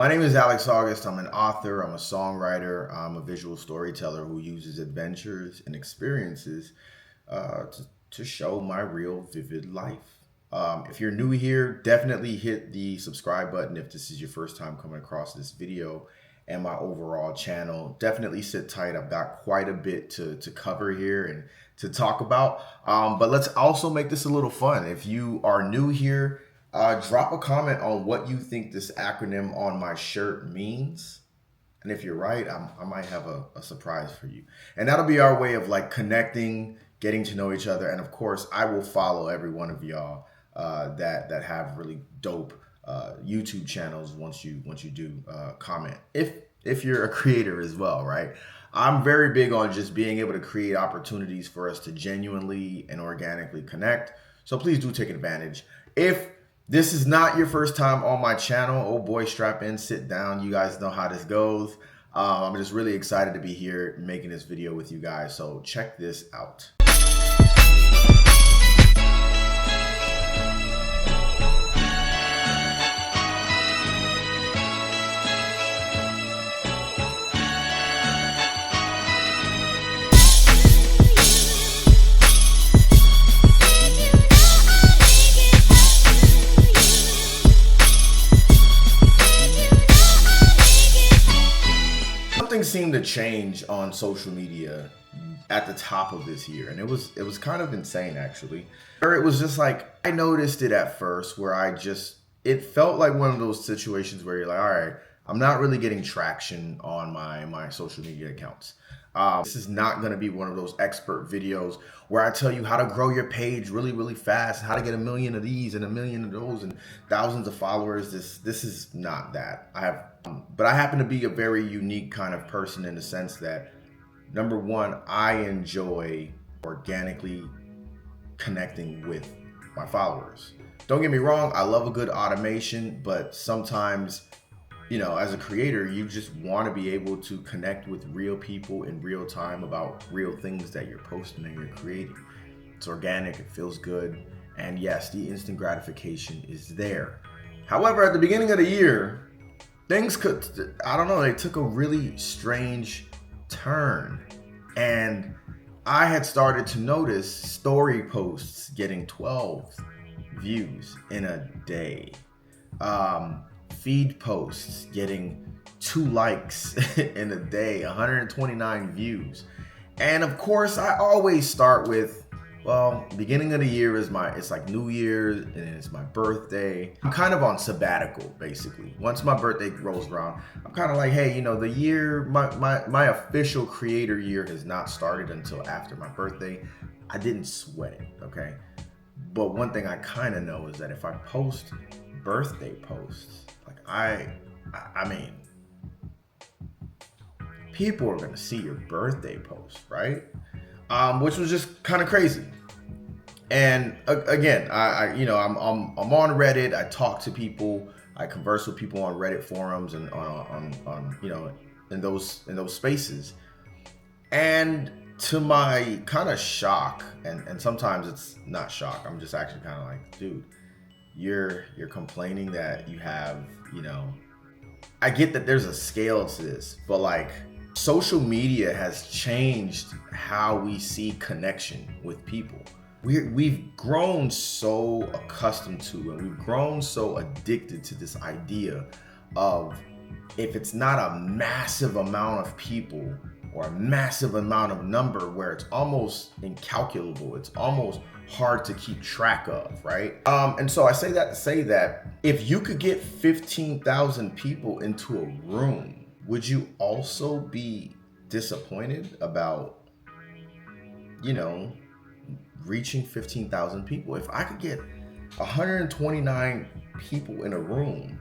My name is Alex August. I'm an author, I'm a songwriter, I'm a visual storyteller who uses adventures and experiences to show my real vivid life. If you're new here, definitely hit the subscribe button if this is your first time coming across this video and my overall channel. Definitely sit tight. I've got quite a bit to cover here and to talk about. But let's also make this a little fun. If you are new here, drop a comment on what you think this acronym on my shirt means. And if you're right, I might have a surprise for you. And that'll be our way of like connecting, getting to know each other. And of course, I will follow every one of y'all that have really dope YouTube channels once you do comment. If you're a creator as well, right? I'm very big on just being able to create opportunities for us to genuinely and organically connect. So please do take advantage. If this is not your first time on my channel, oh boy, strap in, sit down. You guys know how this goes. I'm just really excited to be here making this video with you guys. So check this out. Something seemed to change on social media at the top of this year, and it was kind of insane actually. Or it was just like, I noticed it at first where it felt like one of those situations where you're like, all right, I'm not really getting traction on my social media accounts. This is not going to be one of those expert videos where I tell you how to grow your page really, really fast, how to get 1 million of these and 1 million of those and thousands of followers. This is not that. But I happen to be a very unique kind of person in the sense that, number one, I enjoy organically connecting with my followers. Don't get me wrong, I love a good automation, but sometimes, you know, as a creator, you just want to be able to connect with real people in real time about real things that you're posting and you're creating. It's organic, it feels good, and yes, the instant gratification is there. However, at the beginning of the year, things they took a really strange turn. And I had started to notice story posts getting 12 views in a day. Feed posts getting 2 likes in a day, 129 views. And of course, I always start with, well, beginning of the year it's like New Year's and it's my birthday. I'm kind of on sabbatical, basically. Once my birthday rolls around, I'm kind of like, hey, you know, the year, my official creator year has not started until after my birthday. I didn't sweat it, okay? But one thing I kind of know is that if I post birthday posts, like I mean, people are gonna see your birthday post, right? Which was just kind of crazy. And again, I'm on Reddit. I talk to people. I converse with people on Reddit forums and on in those spaces. And to my kind of shock, and sometimes it's not shock. I'm just actually kind of like, dude, you're complaining that you have, I get that there's a scale to this, but like, social media has changed how we see connection with people. We've grown so accustomed to, and we've grown so addicted to this idea of, if it's not a massive amount of people or a massive amount of number where it's almost incalculable, it's almost hard to keep track of, right? And so I say that to say that if you could get 15,000 people into a room, would you also be disappointed about, reaching 15,000 people? If I could get 129 people in a room,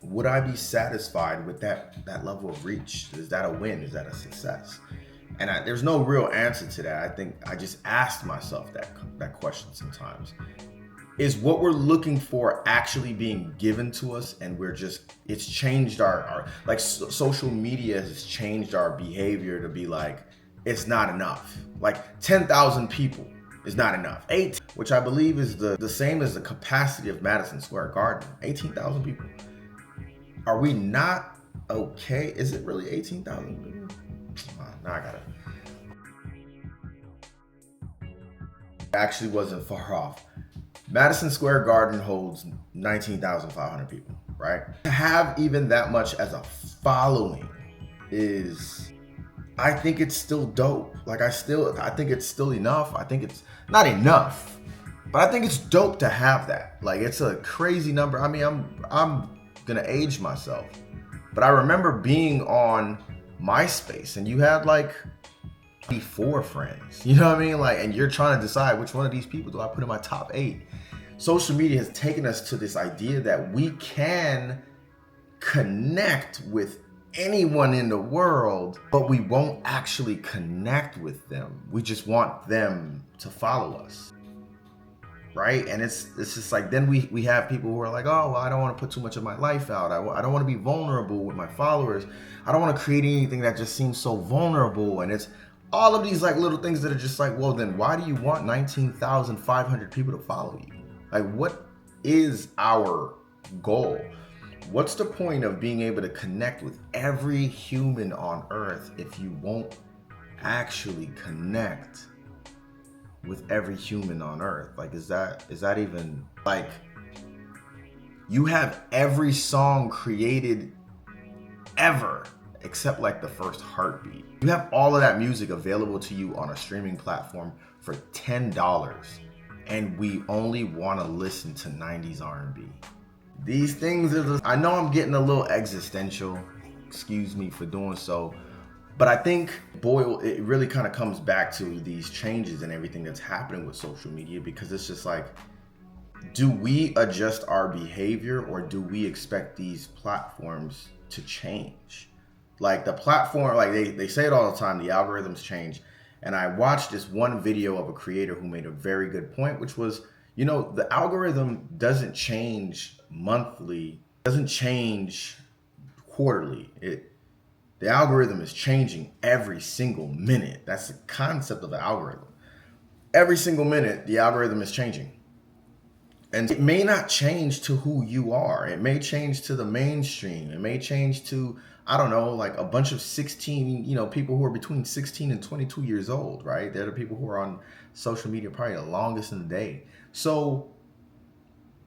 would I be satisfied with that level of reach? Is that a win? Is that a success? And there's no real answer to that. I think I just asked myself that question sometimes. Is what we're looking for actually being given to us, and it's changed our social media has changed our behavior to be like, it's not enough. Like 10,000 people is not enough. Which I believe is the same as the capacity of Madison Square Garden, 18,000 people. Are we not okay? Is it really 18,000? Now I gotta. Actually wasn't far off. Madison Square Garden holds 19,500 people, right? To have even that much as a following is, I think it's still dope. Like I think it's still enough. I think it's not enough, but I think it's dope to have that. Like it's a crazy number. I mean, I'm gonna age myself, but I remember being on MySpace and you had like 4 friends, you know what I mean? Like, and you're trying to decide which one of these people do I put in my top 8. Social media has taken us to this idea that we can connect with anyone in the world, but we won't actually connect with them. We just want them to follow us, right? And it's just like, then we have people who are like, oh, well, I don't want to put too much of my life out. I don't want to be vulnerable with my followers. I don't want to create anything that just seems so vulnerable. And it's all of these like little things that are just like, well, then why do you want 19,500 people to follow you? Like, what is our goal? What's the point of being able to connect with every human on earth if you won't actually connect with every human on earth? Like, is that even, like, you have every song created ever except like the first heartbeat. You have all of that music available to you on a streaming platform for $10, and we only want to listen to 90s R&B. These things are I know I'm getting a little existential, excuse me for doing so, but I think, boy, it really kind of comes back to these changes and everything that's happening with social media, because it's just like, do we adjust our behavior or do we expect these platforms to change? Like the platform, like they say it all the time, the algorithms change. And I watched this one video of a creator who made a very good point, which was, you know, the algorithm doesn't change monthly, doesn't change quarterly. The algorithm is changing every single minute. That's the concept of the algorithm. Every single minute, the algorithm is changing. And it may not change to who you are. It may change to the mainstream. It may change to, I don't know, like a bunch of 16, you know, people who are between 16 and 22 years old, right? They're the people who are on social media probably the longest in the day. So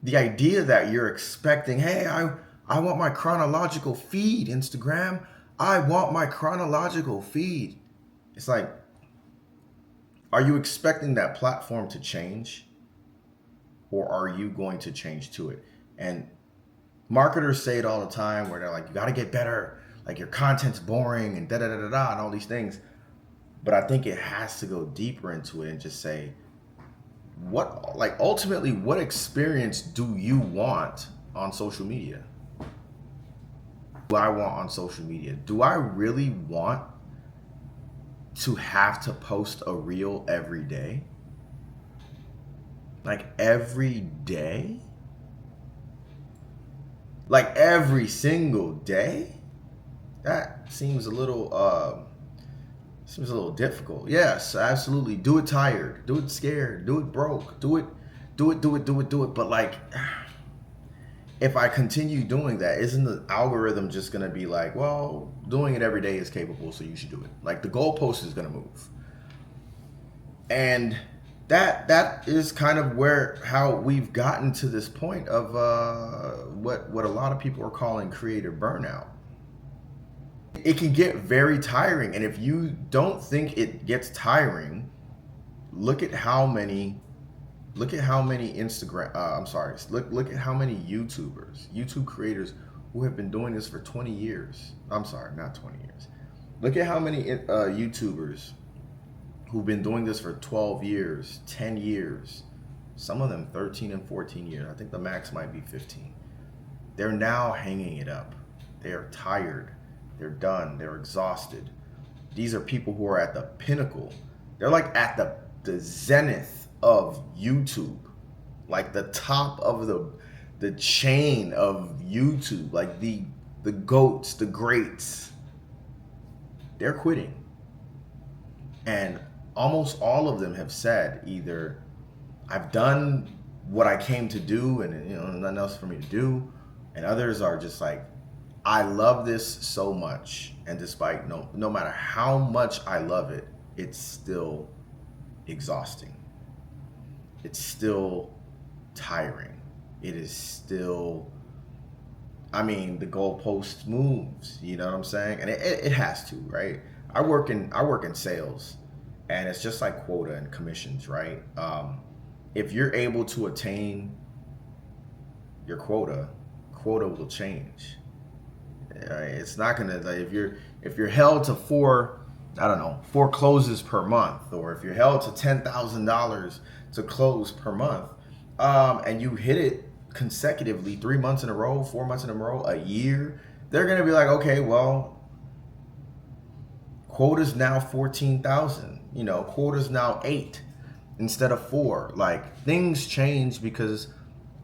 the idea that you're expecting, hey, I want my chronological feed, Instagram. I want my chronological feed. It's like, are you expecting that platform to change? Or are you going to change to it? And marketers say it all the time where they're like, you got to get better. Like your content's boring and da-da-da-da-da and all these things. But I think it has to go deeper into it and just say, what, like ultimately, what experience do you want on social media? Do I want on social media? Do I really want to have to post a reel every day? Like every day? Like every single day? That seems a little difficult. Yes, absolutely. Do it tired, do it scared, do it broke, do it. But like, if I continue doing that, isn't the algorithm just gonna be like, well, doing it every day is capable, so you should do it. Like the goalpost is gonna move. And that is kind of how we've gotten to this point of what a lot of people are calling creator burnout. It can get very tiring, and if you don't think it gets tiring, look at how many Instagram look at how many YouTube creators who have been doing this for 20 years. I'm sorry, not 20 years. Look at how many YouTubers who've been doing this for 12 years, 10 years, some of them 13 and 14 years. I think the max might be 15. They're now hanging it up. They are tired. They're done. They're exhausted. These are people who are at the pinnacle. They're like at the zenith of YouTube, like the top of the chain of YouTube, like the goats, the greats. They're quitting. And almost all of them have said either, I've done what I came to do and nothing else for me to do. And others are just like, I love this so much, and despite no matter how much I love it, it's still exhausting. It's still tiring. It is still, I mean, the goalpost moves, you know what I'm saying? And it has to, right? I work in sales, and it's just like quota and commissions, right? If you're able to attain your quota will change. It's not gonna, like, if you're held to four closes per month, or if you're held to $10,000 to close per month, and you hit it consecutively 3 months in a row, 4 months in a row, a year, they're gonna be like, okay, well, quota's now 14,000. Quota's now 8 instead of 4. Like, things change because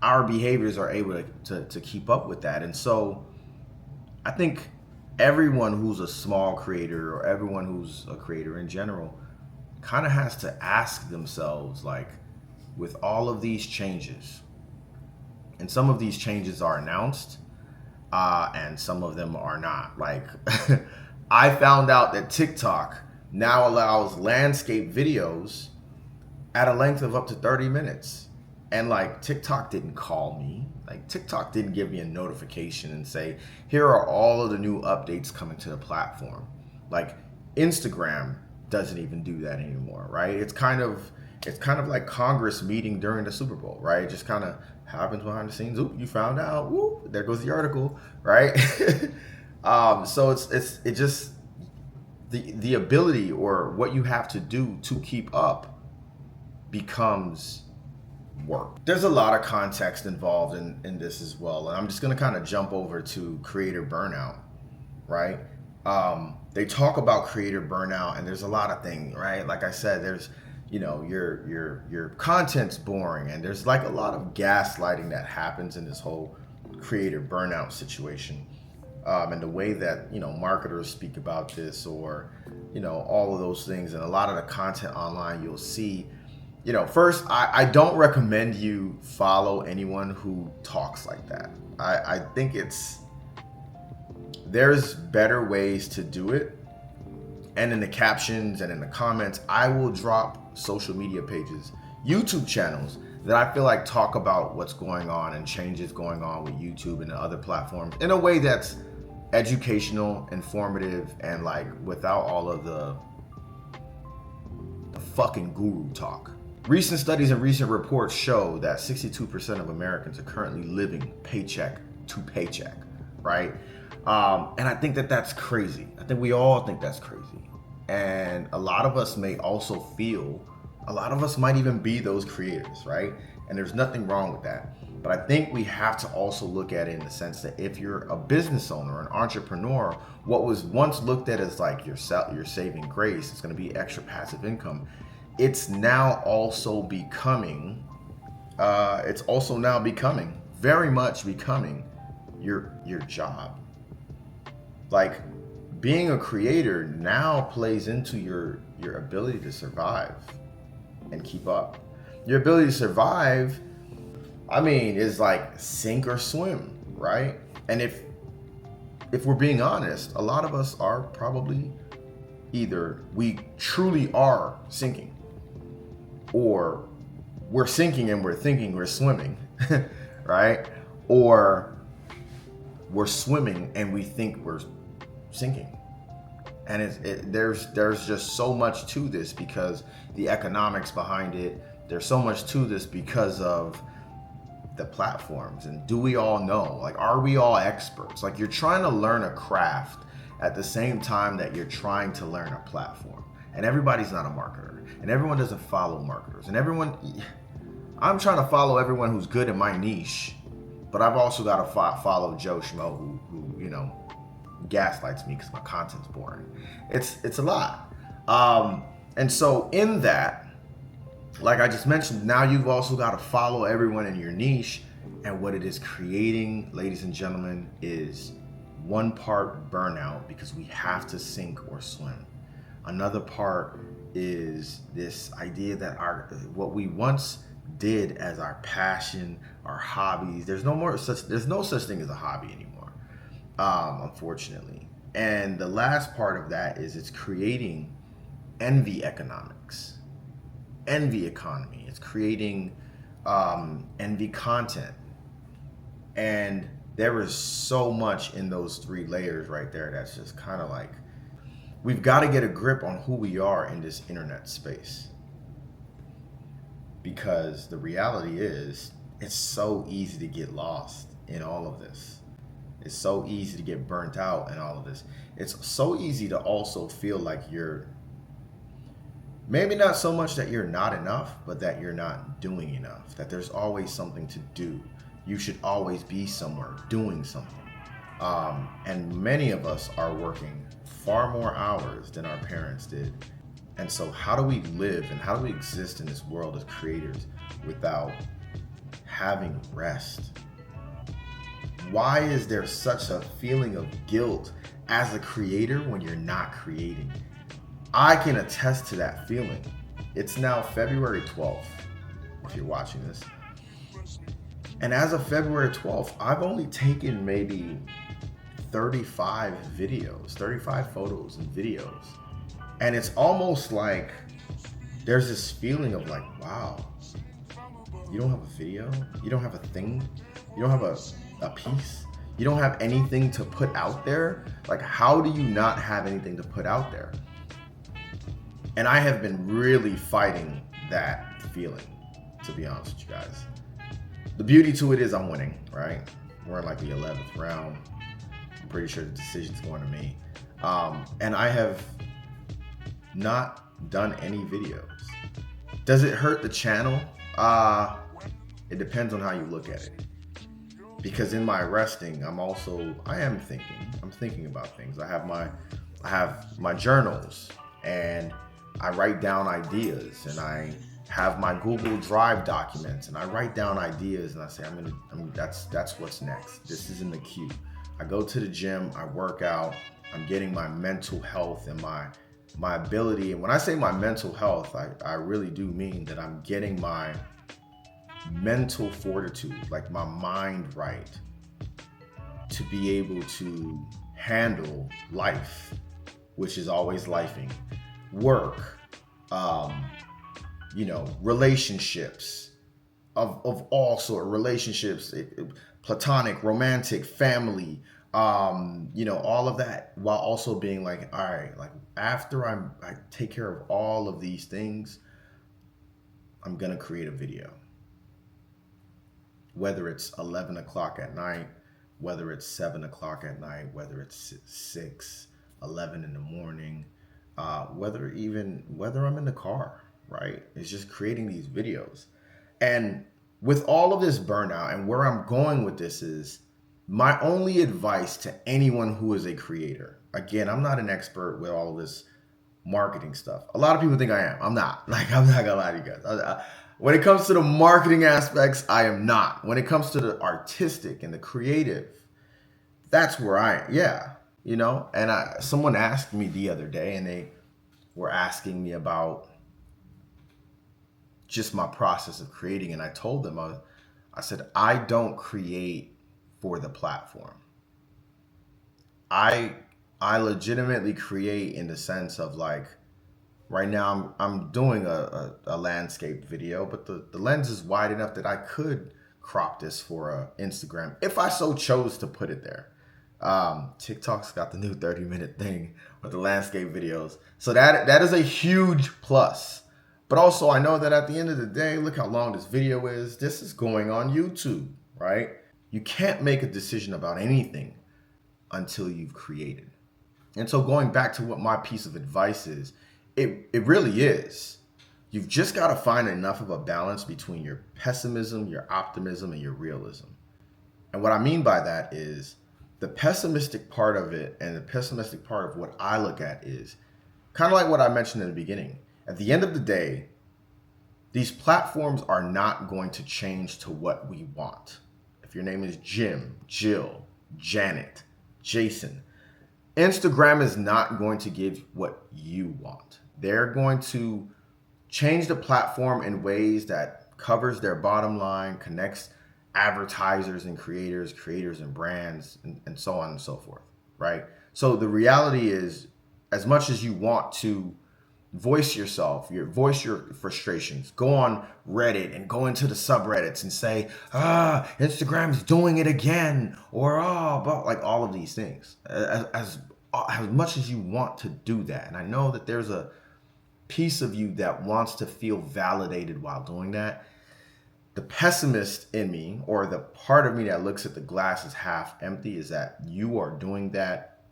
our behaviors are able to keep up with that. And so I think everyone who's a small creator, or everyone who's a creator in general, kind of has to ask themselves, like, with all of these changes, and some of these changes are announced, and some of them are not. Like, I found out that TikTok now allows landscape videos at a length of up to 30 minutes. And like, TikTok didn't call me. Like, TikTok didn't give me a notification and say, here are all of the new updates coming to the platform. Like, Instagram doesn't even do that anymore, right? It's kind of like Congress meeting during the Super Bowl, right? It just kind of happens behind the scenes. Oop, you found out. Whoop, there goes the article, right? So it just, the ability, or what you have to do to keep up, becomes work. There's a lot of context involved in this as well, and I'm just going to kind of jump over to creator burnout, right? They talk about creator burnout, and there's a lot of things, right? Like I said, there's, your content's boring, and there's like a lot of gaslighting that happens in this whole creator burnout situation, and the way that marketers speak about this, or all of those things, and a lot of the content online you'll see. First, I don't recommend you follow anyone who talks like that. I think there's better ways to do it. And in the captions and in the comments, I will drop social media pages, YouTube channels that I feel like talk about what's going on and changes going on with YouTube and the other platforms in a way that's educational, informative, and like without all of the fucking guru talk. Recent studies and recent reports show that 62% of Americans are currently living paycheck to paycheck, right? And I think that that's crazy. I think we all think that's crazy. And a lot of us may also feel, a lot of us might even be those creators, right? And there's nothing wrong with that. But I think we have to also look at it in the sense that if you're a business owner, an entrepreneur, what was once looked at as like your saving grace, it's going to be extra passive income. It's now also becoming, very much becoming your job. Like, being a creator now plays into your ability to survive and keep up. Your ability to survive, is like sink or swim, right? And if we're being honest, a lot of us are probably either we truly are sinking, or we're sinking and we're thinking we're swimming, right? Or we're swimming and we think we're sinking. And there's just so much to this because the economics behind it. There's so much to this because of the platforms. And do we all know? Like, are we all experts? Like, you're trying to learn a craft at the same time that you're trying to learn a platform. And everybody's not a marketer. And everyone doesn't follow marketers. And I'm trying to follow everyone who's good in my niche. But I've also got to follow Joe Schmo who gaslights me because my content's boring. It's a lot. And so in that, like I just mentioned, now you've also got to follow everyone in your niche. And what it is creating, ladies and gentlemen, is one part burnout because we have to sink or swim. Another part is this idea that what we once did as our passion, our hobbies, there's no such thing as a hobby anymore. unfortunately. And the last part of that is it's creating envy economics, envy economy. It's creating envy content. And there is so much in those three layers right there that's just kind of like, we've got to get a grip on who we are in this internet space. Because the reality is, it's so easy to get lost in all of this. It's so easy to get burnt out in all of this. It's so easy to also feel like you're, maybe not so much that you're not enough, but that you're not doing enough, that there's always something to do. You should always be somewhere doing something. And many of us are working far more hours than our parents did. And so how do we live and how do we exist in this world as creators without having rest? Why is there such a feeling of guilt as a creator when you're not creating? I can attest to that feeling. It's now February 12th, if you're watching this. And as of February 12th, I've only taken maybe 35 videos, 35 photos and videos. And it's almost like there's this feeling of like, wow, you don't have a video, you don't have a thing, you don't have a piece, you don't have anything to put out there. Like, how do you not have anything to put out there? And I have been really fighting that feeling, to be honest with you guys. The beauty to it is I'm winning, right? We're in like the 11th round. I'm pretty sure the decision's going to me. And I have not done any videos. Does it hurt the channel? It depends on how you look at it. Because in my resting, I'm thinking about things. I have my journals, and I write down ideas, and I have my Google Drive documents, and I write down ideas, and I say, that's what's next. This is in the queue. I go to the gym, I work out, I'm getting my mental health and my ability. And when I say my mental health, I really do mean that I'm getting my mental fortitude, like my mind right, to be able to handle life, which is always lifing, work, relationships of all sort, relationships, platonic, romantic, family, all of that, while also being like, all right, like after I take care of all of these things, I'm gonna create a video. Whether it's 11 o'clock at night, whether it's 7 o'clock at night, whether it's 6, 11 in the morning, whether I'm in the car, right? It's just creating these videos. And with all of this burnout, and where I'm going with this is, my only advice to anyone who is a creator, again, I'm not an expert with all of this marketing stuff. A lot of people think I am. I'm not. Like, I'm not gonna lie to you guys. When it comes to the marketing aspects, I am not. When it comes to the artistic and the creative, that's where I am. And someone asked me the other day, and they were asking me about just my process of creating. And I told them, I said, I don't create for the platform. I legitimately create in the sense of like, right now I'm doing a landscape video, but the lens is wide enough that I could crop this for Instagram if I so chose to put it there. TikTok's got the new 30-minute thing with the landscape videos. So that is a huge plus. But also I know that at the end of the day, look how long this video is. This is going on YouTube, right? You can't make a decision about anything until you've created. And so going back to what my piece of advice is, it really is. You've just got to find enough of a balance between your pessimism, your optimism, and your realism. And what I mean by that is the pessimistic part of it, and the pessimistic part of what I look at is kind of like what I mentioned in the beginning. At the end of the day, these platforms are not going to change to what we want. If your name is Jim, Jill, Janet, Jason, Instagram is not going to give what you want. They're going to change the platform in ways that covers their bottom line, connects advertisers and creators and brands, and so on and so forth, right? So the reality is, as much as you want to voice yourself, voice your frustrations, go on Reddit and go into the subreddits and say, Instagram's doing it again, or but like all of these things. As much as you want to do that, and I know that there's a piece of you that wants to feel validated while doing that, the pessimist in me, or the part of me that looks at the glass as half empty, is that you are doing that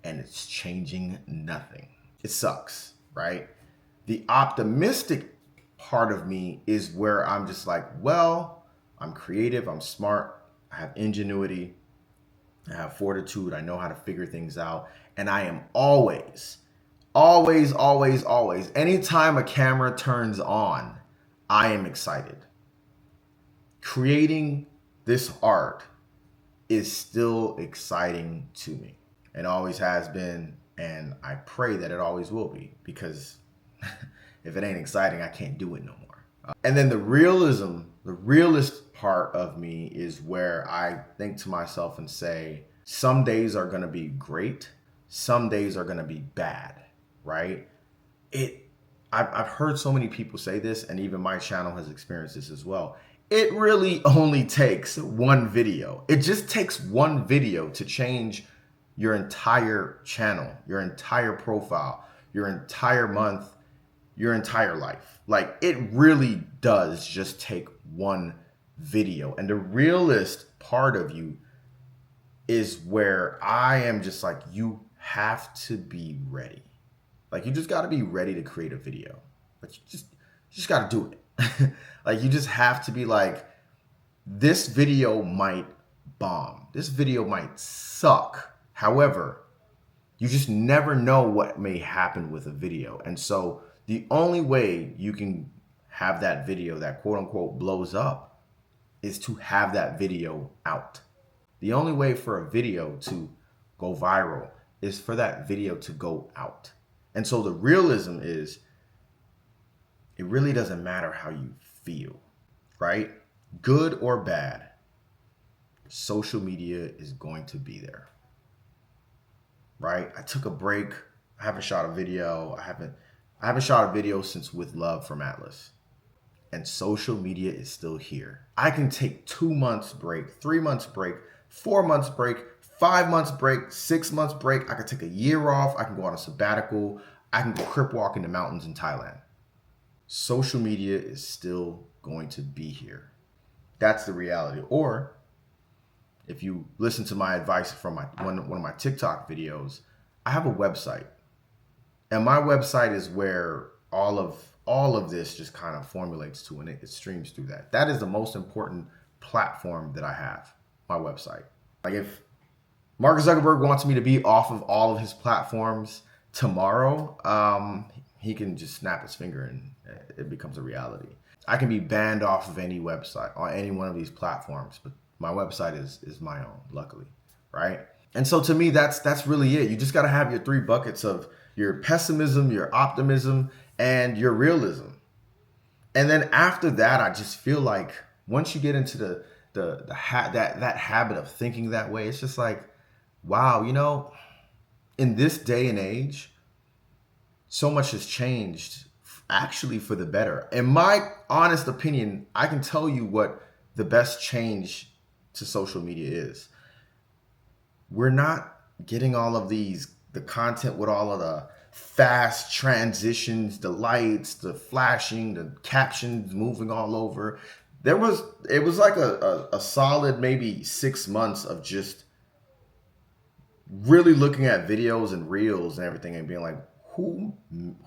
and it's changing nothing. It sucks, right? The optimistic part of me is where I'm just like, well, I'm creative, I'm smart, I have ingenuity, I have fortitude, I know how to figure things out, and I am always, anytime a camera turns on, I am excited. Creating this art is still exciting to me. It always has been, and I pray that it always will be, because if it ain't exciting, I can't do it no more. And then the realist part of me is where I think to myself and say, some days are going to be great, some days are going to be bad, right? I've heard so many people say this, and even my channel has experienced this as well. It really only takes one video. It just takes one video to change your entire channel, your entire profile, your entire month, your entire life. Like, it really does just take one video. And the realist part of you is where I am just like, you have to be ready. Like, you just got to be ready to create a video. Like, you just got to do it. Like, you just have to be like, this video might bomb. This video might suck. However, you just never know what may happen with a video. And so the only way you can have that video that quote unquote blows up is to have that video out. The only way for a video to go viral is for that video to go out. And so the realism is, it really doesn't matter how you feel, right? Good or bad, social media is going to be there, right? I took a break. I haven't shot a video. I haven't shot a video since With Love from Atlas. And social media is still here. I can take 2 months break, 3 months break, 4 months break, 5 months break, 6 months break. I could take a year off. I can go on a sabbatical. I can go crip walk in the mountains in Thailand. Social media is still going to be here. That's the reality. Or if you listen to my advice from one of my TikTok videos, I have a website. And my website is where all of this just kind of formulates to, and it streams through that. That is the most important platform that I have, my website. Like, if Mark Zuckerberg wants me to be off of all of his platforms tomorrow, he can just snap his finger and it becomes a reality. I can be banned off of any website on any one of these platforms, but my website is my own, luckily, right? And so to me, that's really it. You just got to have your 3 buckets of your pessimism, your optimism, and your realism. And then after that, I just feel like once you get into that habit of thinking that way, it's just like, wow, in this day and age, so much has changed, actually for the better. In my honest opinion, I can tell you what the best change to social media is. We're not getting all of the content with all of the fast transitions, the lights, the flashing, the captions moving all over. It was like a solid maybe 6 months of just really looking at videos and reels and everything and being like, who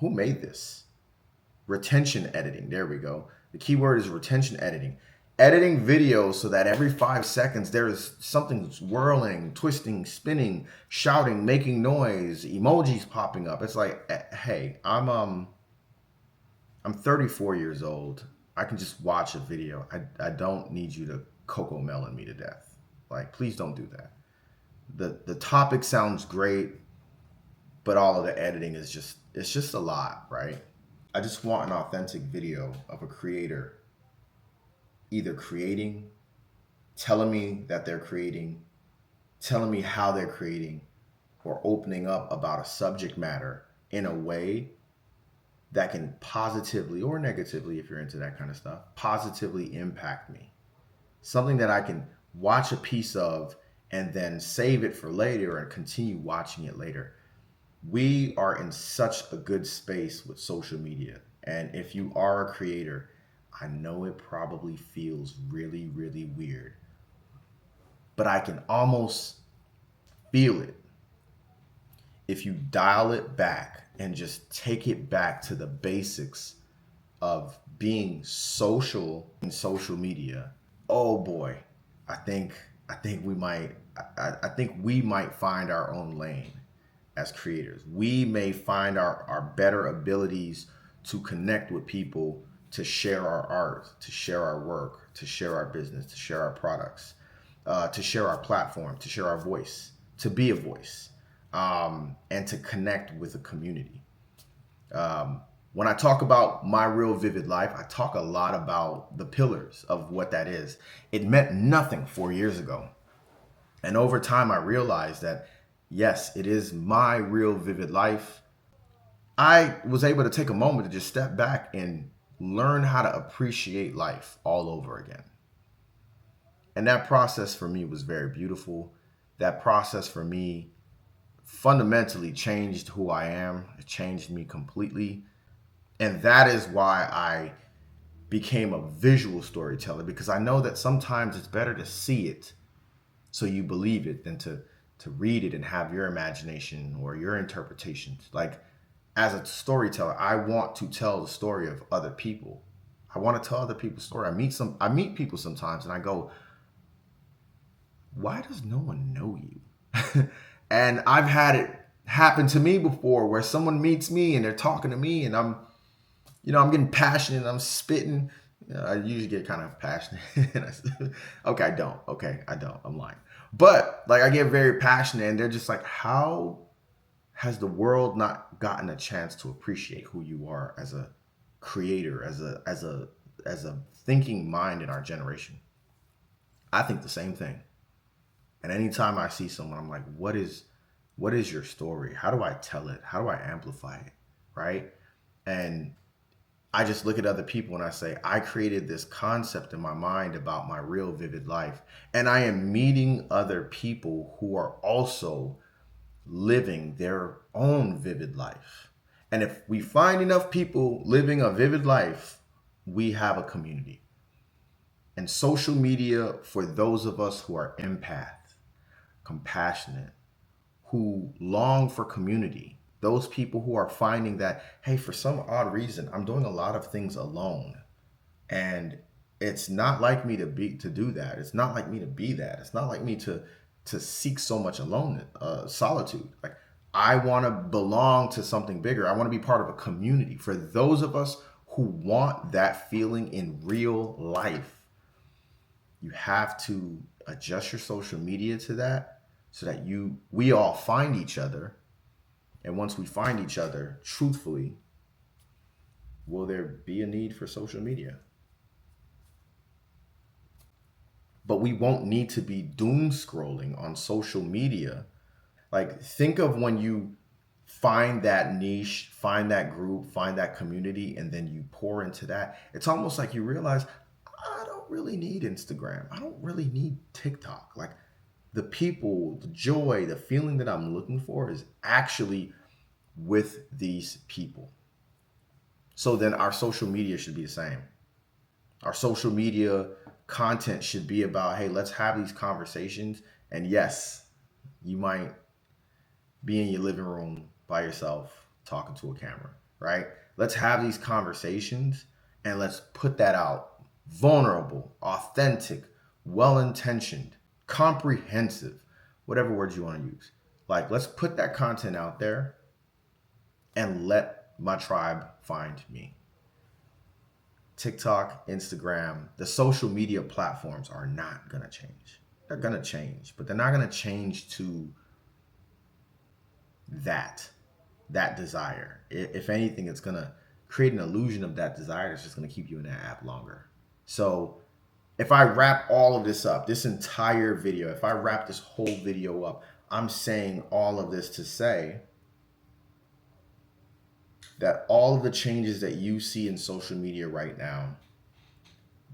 made this? Retention editing. There we go. The key word is retention editing. Editing videos so that every 5 seconds there is something swirling, twisting, spinning, shouting, making noise, emojis popping up. It's like, hey, I'm 34 years old. I can just watch a video. I don't need you to Coco Melon me to death. Like, please don't do that. The topic sounds great, but all of the editing is just a lot, right? I just want an authentic video of a creator either creating telling me that they're creating, telling me how they're creating, or opening up about a subject matter in a way that can positively or negatively, if you're into that kind of stuff, positively impact me. Something that I can watch a piece of and then save it for later and continue watching it later. We are in such a good space with social media. And if you are a creator, I know it probably feels really, really weird, but I can almost feel it if you dial it back and just take it back to the basics of being social in social media. Oh boy, I think I think we might I think we might find our own lane as creators. We may find our better abilities to connect with people, to share our art, to share our work, to share our business, to share our products, to share our platform, to share our voice, to be a voice, and to connect with a community. When I talk about my real vivid life, I talk a lot about the pillars of what that is. It meant nothing 4 years ago. And over time, I realized that, yes, it is my real vivid life. I was able to take a moment to just step back and learn how to appreciate life all over again. And that process for me was very beautiful. That process for me fundamentally changed who I am. It changed me completely. And that is why I became a visual storyteller, because I know that sometimes it's better to see it so you believe it than to read it and have your imagination or your interpretations. Like, as a storyteller, I want to tell the story of other people. I want to tell other people's story. I meet people sometimes and I go, why does no one know you? And I've had it happen to me before where someone meets me and they're talking to me and I'm getting passionate and I'm spitting. I usually get kind of passionate. Okay, I don't. Okay, I don't. I'm lying. But like, I get very passionate and they're just like, how has the world not gotten a chance to appreciate who you are as a creator, as a thinking mind in our generation? I think the same thing. And anytime I see someone, I'm like, what is your story? How do I tell it? How do I amplify it? Right? And I just look at other people and I say, I created this concept in my mind about my real vivid life. And I am meeting other people who are also living their own vivid life. And if we find enough people living a vivid life, we have a community. And social media, for those of us who are empath, compassionate, who long for community, those people who are finding that, hey, for some odd reason, I'm doing a lot of things alone. And it's not like me to do that. It's not like me to be that. It's not like me to seek so much alone, solitude. Like, I want to belong to something bigger. I want to be part of a community. For those of us who want that feeling in real life, you have to adjust your social media to that so that we all find each other. And once we find each other, truthfully, will there be a need for social media? But we won't need to be doom scrolling on social media. Like, think of when you find that niche, find that group, find that community, and then you pour into that. It's almost like you realize, I don't really need Instagram. I don't really need TikTok. Like, the people, the joy, the feeling that I'm looking for is actually with these people. So then our social media should be the same. Our social media content should be about, hey, let's have these conversations. And yes, you might be in your living room by yourself talking to a camera, right? Let's have these conversations and let's put that out. Vulnerable, authentic, well-intentioned, comprehensive, whatever words you want to use. Like, let's put that content out there and let my tribe find me. TikTok, Instagram, the social media platforms are not going to change. They're going to change, but they're not going to change to that desire. If anything, it's going to create an illusion of that desire that's just going to keep you in that app longer. So If I wrap all of this up, this entire video, if I wrap this whole video up, I'm saying all of this to say that all of the changes that you see in social media right now,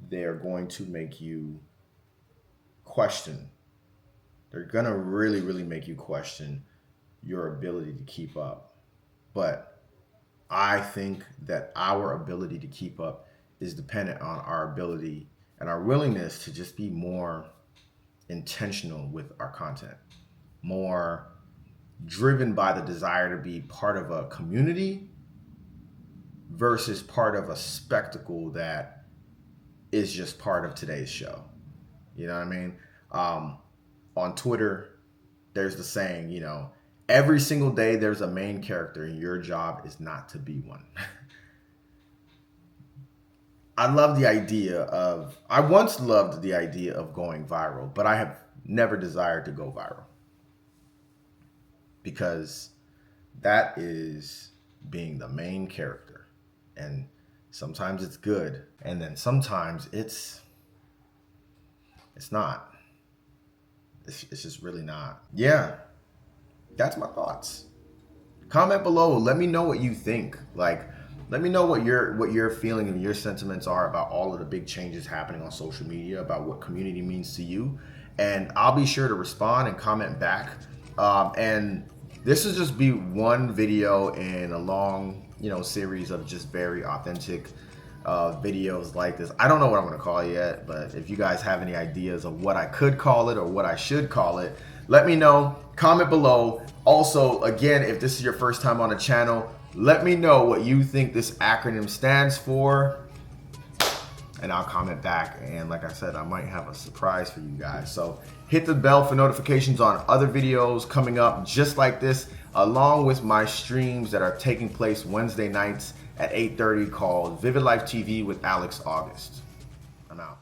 they're going to make you question. They're going to really, really make you question your ability to keep up. But I think that our ability to keep up is dependent on our ability and our willingness to just be more intentional with our content, more driven by the desire to be part of a community versus part of a spectacle that is just part of today's show. You know what I mean? On Twitter, there's the saying, you know, every single day there's a main character and your job is not to be one. I once loved the idea of going viral, but I have never desired to go viral because that is being the main character. And sometimes it's good, and then sometimes it's not. It's just really not. Yeah, that's my thoughts. Comment below. Let me know what you think. Like, let me know what your feeling and your sentiments are about all of the big changes happening on social media, about what community means to you, and I'll be sure to respond and comment back. And this will just be one video in a long, series of just very authentic videos like this. I don't know what I'm going to call it yet, but if you guys have any ideas of what I could call it or what I should call it, let me know. Comment below. Also, again, if this is your first time on the channel, let me know what you think this acronym stands for, and I'll comment back. And like I said, I might have a surprise for you guys. So hit the bell for notifications on other videos coming up just like this, along with my streams that are taking place Wednesday nights at 8:30 called Vivid Life TV with Alex August. I'm out.